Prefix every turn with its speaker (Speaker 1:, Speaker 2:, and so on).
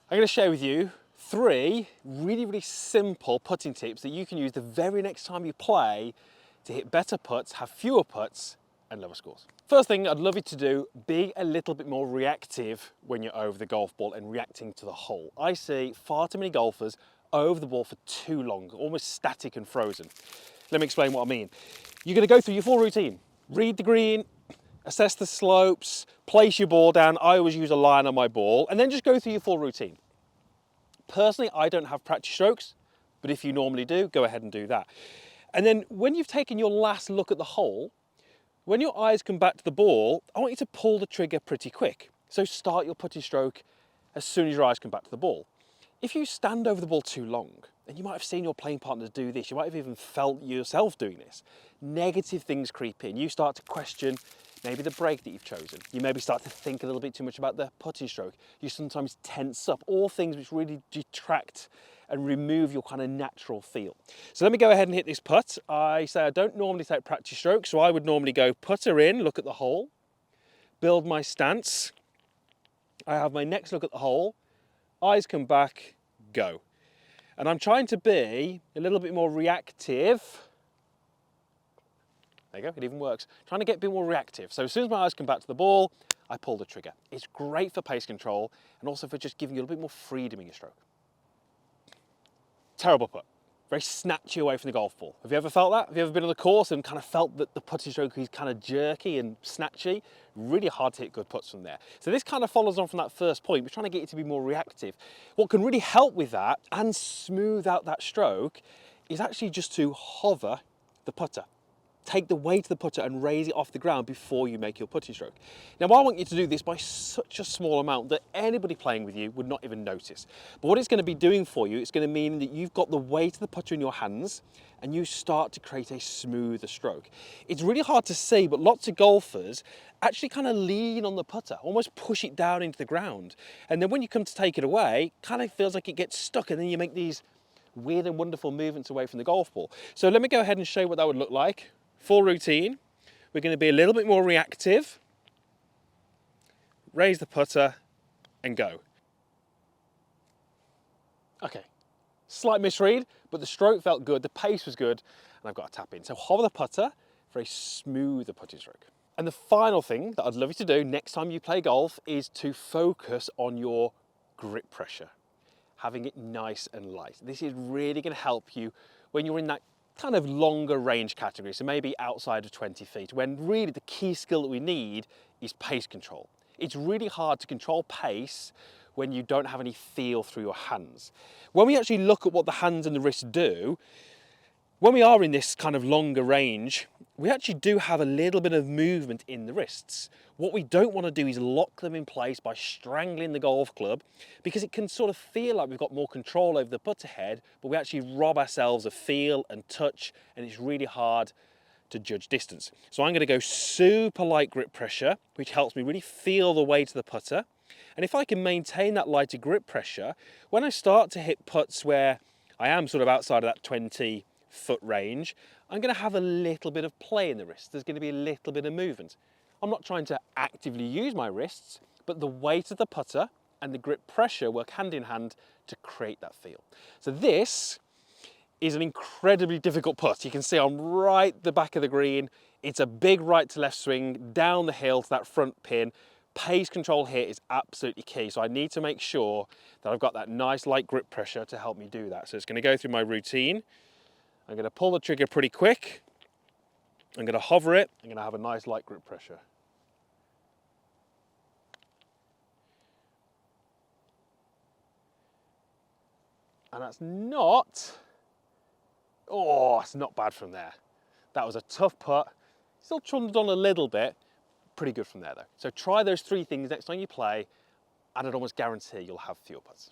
Speaker 1: I'm going to share with you 3 really simple putting tips that you can use the very next time you play to hit better putts, have fewer putts and lower scores. First thing I'd love you to do, be a little bit more reactive when you're over the golf ball and reacting to the hole. I see far too many golfers over the ball for too long, almost static and frozen. Let me explain what I mean. You're going to go through your full routine, read the green, assess the slopes, place your ball down. I always use a line on my ball and then just go through your full routine. Personally, I don't have practice strokes, but if you normally do, go ahead and do that. And then when you've taken your last look at the hole, when your eyes come back to the ball, I want you to pull the trigger pretty quick. So start your putting stroke as soon as your eyes come back to the ball. If you stand over the ball too long, and you might have seen your playing partner do this, you might have even felt yourself doing this, negative things creep in. You start to question maybe the break that you've chosen. You maybe start to think a little bit too much about the putting stroke. You sometimes tense up, all things which really detract and remove your kind of natural feel. So let me go ahead and hit this putt. I say I don't normally take practice strokes, so I would normally go putter in, look at the hole, build my stance. I have my next look at the hole, eyes come back, go. And I'm trying to be a little bit more reactive. There you go, it even works. Trying to get a bit more reactive. So as soon as my eyes come back to the ball, I pull the trigger. It's great for pace control and also for just giving you a little bit more freedom in your stroke. Terrible putt. Very snatchy away from the golf ball. Have you ever felt that? Have you ever been on the course and kind of felt that the putting stroke is kind of jerky and snatchy? Really hard to hit good putts from there. So this kind of follows on from that first point. We're trying to get you to be more reactive. What can really help with that and smooth out that stroke is actually just to hover the putter. Take the weight of the putter and raise it off the ground before you make your putting stroke. Now, I want you to do this by such a small amount that anybody playing with you would not even notice. But what it's going to be doing for you, it's going to mean that you've got the weight of the putter in your hands and you start to create a smoother stroke. It's really hard to see, but lots of golfers actually kind of lean on the putter, almost push it down into the ground. And then when you come to take it away, kind of feels like it gets stuck and then you make these weird and wonderful movements away from the golf ball. So let me go ahead and show you what that would look like. Full routine. We're going to be a little bit more reactive. Raise the putter and go. Okay, slight misread, but the stroke felt good, the pace was good, and I've got a tap in. So hover the putter for a smoother putting stroke. And the final thing that I'd love you to do next time you play golf is to focus on your grip pressure, having it nice and light. This is really going to help you when you're in that kind of longer range category, so maybe outside of 20 feet, when really the key skill that we need is pace control. It's really hard to control pace when you don't have any feel through your hands. When we actually look at what the hands and the wrists do, when we are in this kind of longer range, we actually do have a little bit of movement in the wrists. What we don't want to do is lock them in place by strangling the golf club, because it can sort of feel like we've got more control over the putter head, but we actually rob ourselves of feel and touch, and it's really hard to judge distance. So I'm going to go super light grip pressure, which helps me really feel the weight of the putter. And if I can maintain that lighter grip pressure, when I start to hit putts where I am sort of outside of that 20-foot range, I'm going to have a little bit of play in the wrists. There's going to be a little bit of movement. I'm not trying to actively use my wrists, but the weight of the putter and the grip pressure work hand in hand to create that feel. So this is an incredibly difficult putt. You can see I'm right at the back of the green. It's a big right to left swing down the hill to that front pin. Pace control here is absolutely key. So I need to make sure that I've got that nice light grip pressure to help me do that. So it's going to go through my routine. I'm going to pull the trigger pretty quick. I'm going to hover it. I'm going to have a nice light grip pressure. And that's not, oh, it's not bad from there. That was a tough putt. Still trundled on a little bit. Pretty good from there though. So try those 3 things next time you play, and I'd almost guarantee you'll have fewer putts.